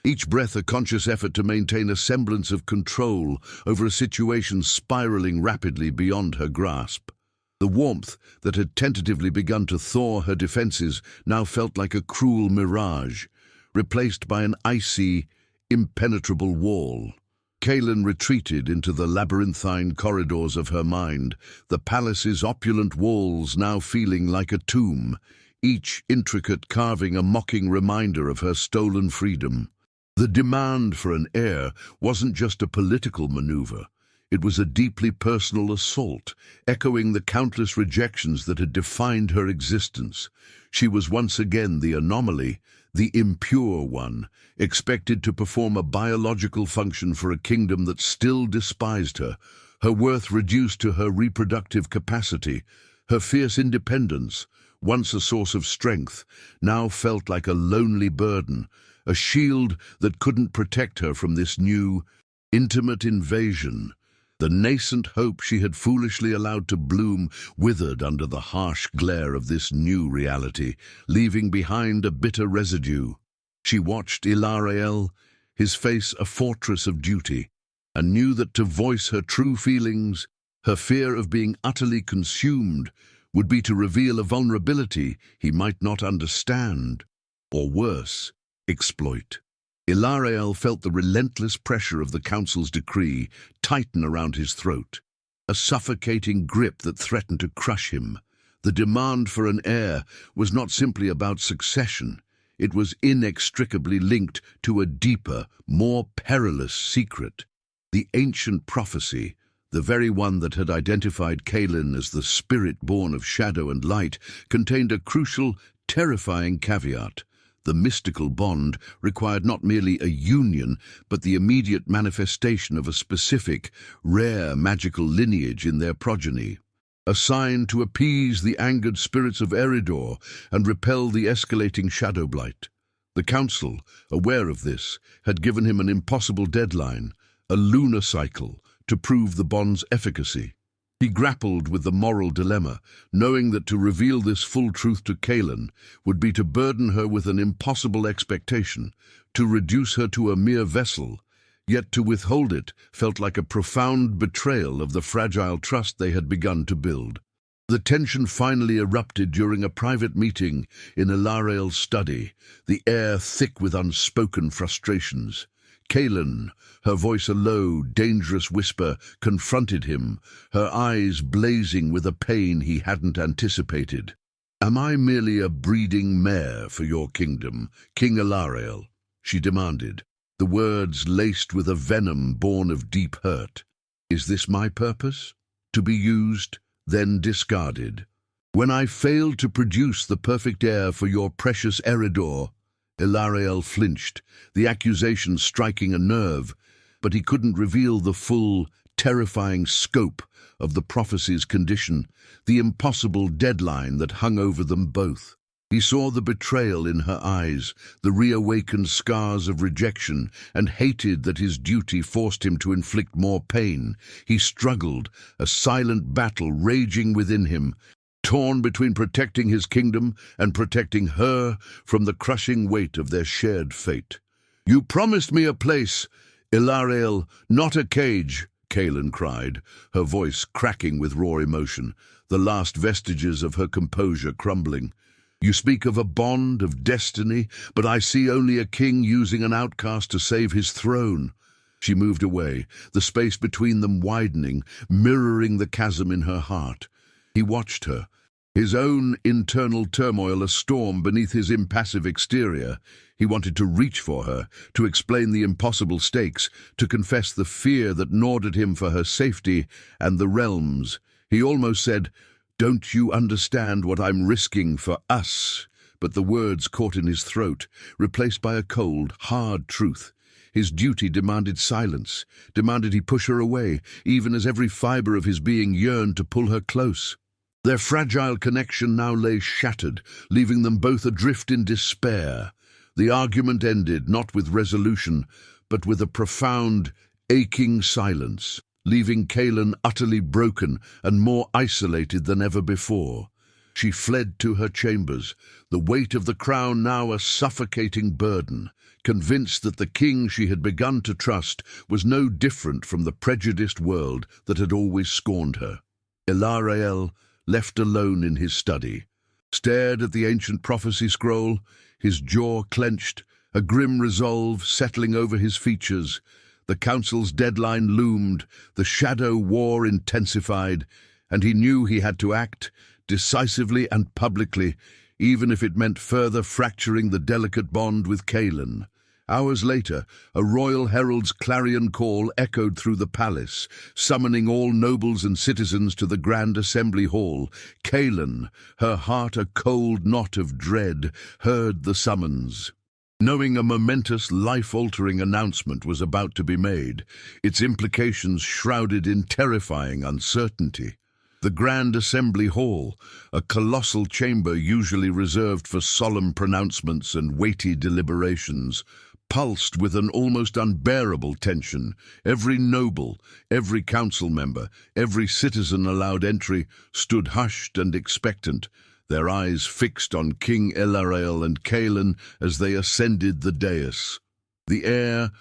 Each breath a conscious effort to maintain a semblance of control over a situation spiraling rapidly beyond her grasp. The warmth that had tentatively begun to thaw her defenses now felt like a cruel mirage, replaced by an icy, impenetrable wall. Kaelin retreated into the labyrinthine corridors of her mind, the palace's opulent walls now feeling like a tomb, each intricate carving a mocking reminder of her stolen freedom. The demand for an heir wasn't just a political maneuver. It was a deeply personal assault, echoing the countless rejections that had defined her existence. She was once again the anomaly, the impure one, expected to perform a biological function for a kingdom that still despised her, her worth reduced to her reproductive capacity. Her fierce independence, once a source of strength, now felt like a lonely burden, a shield that couldn't protect her from this new, intimate invasion. The nascent hope she had foolishly allowed to bloom withered under the harsh glare of this new reality, leaving behind a bitter residue. She watched Ilariel, his face a fortress of duty, and knew that to voice her true feelings, her fear of being utterly consumed, would be to reveal a vulnerability he might not understand, or worse, exploit. Ilariel felt the relentless pressure of the council's decree tighten around his throat, a suffocating grip that threatened to crush him. The demand for an heir was not simply about succession. It was inextricably linked to a deeper, more perilous secret. The ancient prophecy, the very one that had identified Kaelin as the spirit born of shadow and light, contained a crucial, terrifying caveat. The mystical bond required not merely a union, but the immediate manifestation of a specific, rare magical lineage in their progeny, a sign to appease the angered spirits of Eridor and repel the escalating shadow blight. The council, aware of this, had given him an impossible deadline, a lunar cycle, to prove the bond's efficacy. He grappled with the moral dilemma, knowing that to reveal this full truth to Kaelin would be to burden her with an impossible expectation, to reduce her to a mere vessel, yet to withhold it felt like a profound betrayal of the fragile trust they had begun to build. The tension finally erupted during a private meeting in Ilariel's study, the air thick with unspoken frustrations. Kaelin, her voice a low, dangerous whisper, confronted him, her eyes blazing with a pain he hadn't anticipated. "Am I merely a breeding mare for your kingdom, King Ilariel?" she demanded, the words laced with a venom born of deep hurt. "Is this my purpose? To be used, then discarded?" When I failed to produce the perfect heir for your precious Eridor, Ilariel flinched, the accusation striking a nerve, but he couldn't reveal the full, terrifying scope of the prophecy's condition, the impossible deadline that hung over them both. He saw the betrayal in her eyes, the reawakened scars of rejection, and hated that his duty forced him to inflict more pain. He struggled, a silent battle raging within him, torn between protecting his kingdom and protecting her from the crushing weight of their shared fate. "You promised me a place, Ilariel, not a cage," Kaelin cried, her voice cracking with raw emotion, the last vestiges of her composure crumbling. "You speak of a bond, of destiny, but I see only a king using an outcast to save his throne." She moved away, the space between them widening, mirroring the chasm in her heart. He watched her, his own internal turmoil a storm beneath his impassive exterior. He wanted to reach for her, to explain the impossible stakes, to confess the fear that gnawed at him for her safety and the realm's. He almost said, "Don't you understand what I'm risking for us?" But the words caught in his throat, replaced by a cold, hard truth. His duty demanded silence, demanded he push her away, even as every fiber of his being yearned to pull her close. Their fragile connection now lay shattered, leaving them both adrift in despair. The argument ended not with resolution, but with a profound, aching silence, leaving Kaelin utterly broken and more isolated than ever before. She fled to her chambers, the weight of the crown now a suffocating burden, convinced that the king she had begun to trust was no different from the prejudiced world that had always scorned her. Ilariel, left alone in his study, stared at the ancient prophecy scroll, his jaw clenched, a grim resolve settling over his features. The council's deadline loomed, the shadow war intensified, and he knew he had to act, decisively and publicly, even if it meant further fracturing the delicate bond with Kaelin. Hours later, a royal herald's clarion call echoed through the palace, summoning all nobles and citizens to the Grand Assembly Hall. Kaelin, her heart a cold knot of dread, heard the summons. Knowing a momentous, life-altering announcement was about to be made, its implications shrouded in terrifying uncertainty. The Grand Assembly Hall, a colossal chamber usually reserved for solemn pronouncements and weighty deliberations, pulsed with an almost unbearable tension. Every noble, every council member, every citizen allowed entry stood hushed and expectant, their eyes fixed on King Ilariel and Kaelin as they ascended the dais. The air,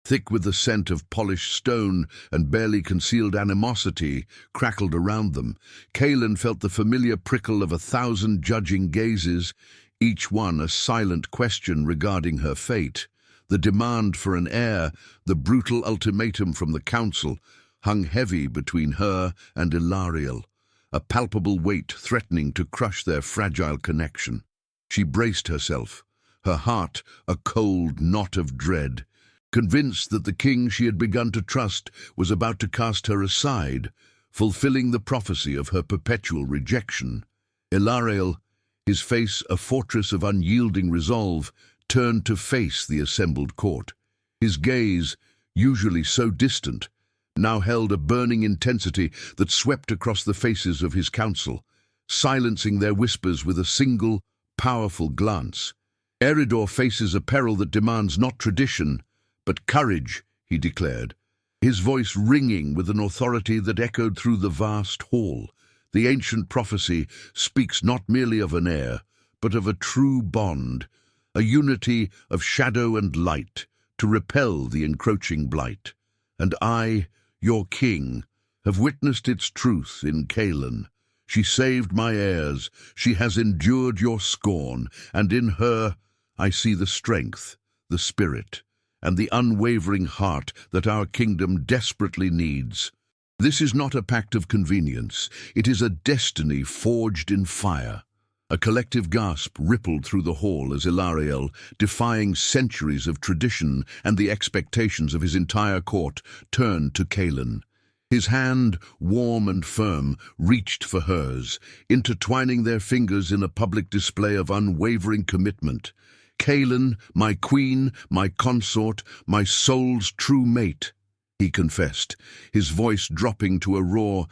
thick with the scent of polished stone and barely concealed animosity, crackled around them. Kaelin felt the familiar prickle of 1,000 judging gazes, each one a silent question regarding her fate. The demand for an heir, the brutal ultimatum from the council, hung heavy between her and Ilariel, a palpable weight threatening to crush their fragile connection. She braced herself, her heart a cold knot of dread, convinced that the king she had begun to trust was about to cast her aside, fulfilling the prophecy of her perpetual rejection. Ilariel, his face a fortress of unyielding resolve, turned to face the assembled court. His gaze, usually so distant, now held a burning intensity that swept across the faces of his council, silencing their whispers with a single, powerful glance. "Eridor faces a peril that demands not tradition, but courage," he declared, his voice ringing with an authority that echoed through the vast hall. "The ancient prophecy speaks not merely of an heir, but of a true bond, a unity of shadow and light to repel the encroaching blight. And I, your king, have witnessed its truth in Kaelin. She saved my heirs, she has endured your scorn, and in her I see the strength, the spirit, and the unwavering heart that our kingdom desperately needs. This is not a pact of convenience, it is a destiny forged in fire." A collective gasp rippled through the hall as Ilariel, defying centuries of tradition and the expectations of his entire court, turned to Kaelin. His hand, warm and firm, reached for hers, intertwining their fingers in a public display of unwavering commitment. "Kaelin, my queen, my consort, my soul's true mate," he confessed, his voice dropping to a raw,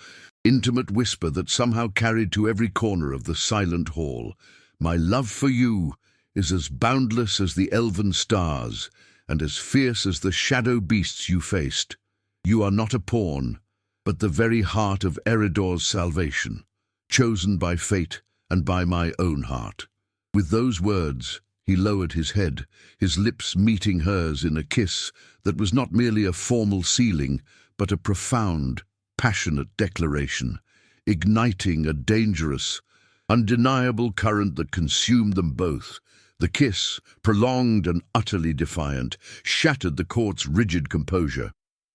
intimate whisper that somehow carried to every corner of the silent hall. "My love for you is as boundless as the elven stars, and as fierce as the shadow beasts you faced. You are not a pawn, but the very heart of Eredor's salvation, chosen by fate and by my own heart." With those words, he lowered his head, his lips meeting hers in a kiss that was not merely a formal sealing, but a profound, passionate declaration, igniting a dangerous, undeniable current that consumed them both. The kiss, prolonged and utterly defiant, shattered the court's rigid composure.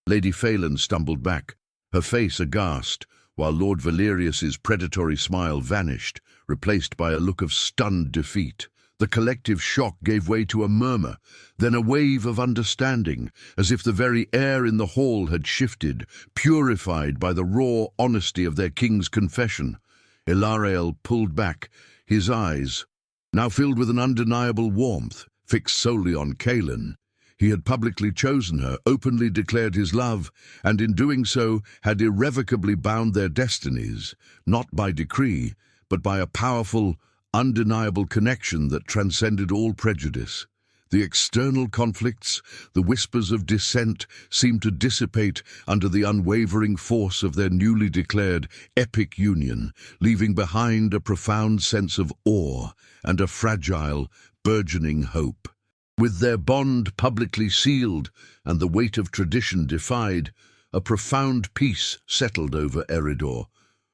Lady Phelan stumbled back, her face aghast, while Lord Valerius's predatory smile vanished, replaced by a look of stunned defeat. The collective shock gave way to a murmur, then a wave of understanding, as if the very air in the hall had shifted, purified by the raw honesty of their king's confession. Ilariel pulled back, his eyes, now filled with an undeniable warmth, fixed solely on Kaelin. He had publicly chosen her, openly declared his love, and in doing so had irrevocably bound their destinies, not by decree, but by a powerful, undeniable connection that transcended all prejudice. The external conflicts, the whispers of dissent, seemed to dissipate under the unwavering force of their newly declared epic union, leaving behind a profound sense of awe and a fragile, burgeoning hope. With their bond publicly sealed and the weight of tradition defied, a profound peace settled over Eredor,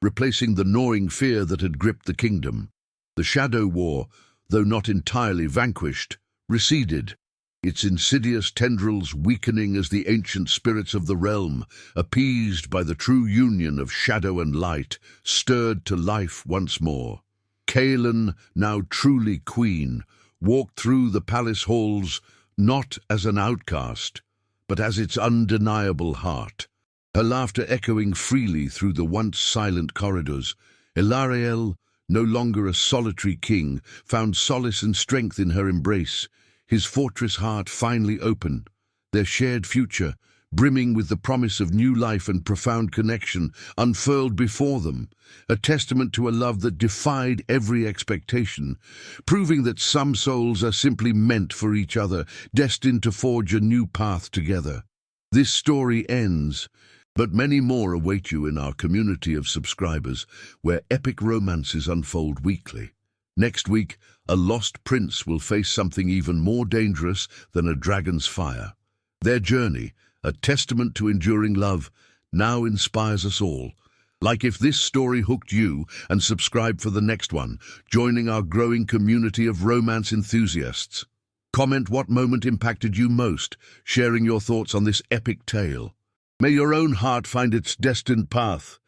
replacing the gnawing fear that had gripped the kingdom. The Shadow War, though not entirely vanquished, receded, its insidious tendrils weakening as the ancient spirits of the realm, appeased by the true union of shadow and light, stirred to life once more. Kaelin, now truly queen, walked through the palace halls not as an outcast, but as its undeniable heart. Her laughter echoing freely through the once silent corridors. Ilariel, no longer a solitary king, found solace and strength in her embrace, his fortress heart finally open, their shared future, brimming with the promise of new life and profound connection, unfurled before them, a testament to a love that defied every expectation, proving that some souls are simply meant for each other, destined to forge a new path together. This story ends, but many more await you in our community of subscribers, where epic romances unfold weekly. Next week, a lost prince will face something even more dangerous than a dragon's fire. Their journey, a testament to enduring love, now inspires us all. Like if this story hooked you, and subscribe for the next one, joining our growing community of romance enthusiasts. Comment what moment impacted you most, sharing your thoughts on this epic tale. May your own heart find its destined path,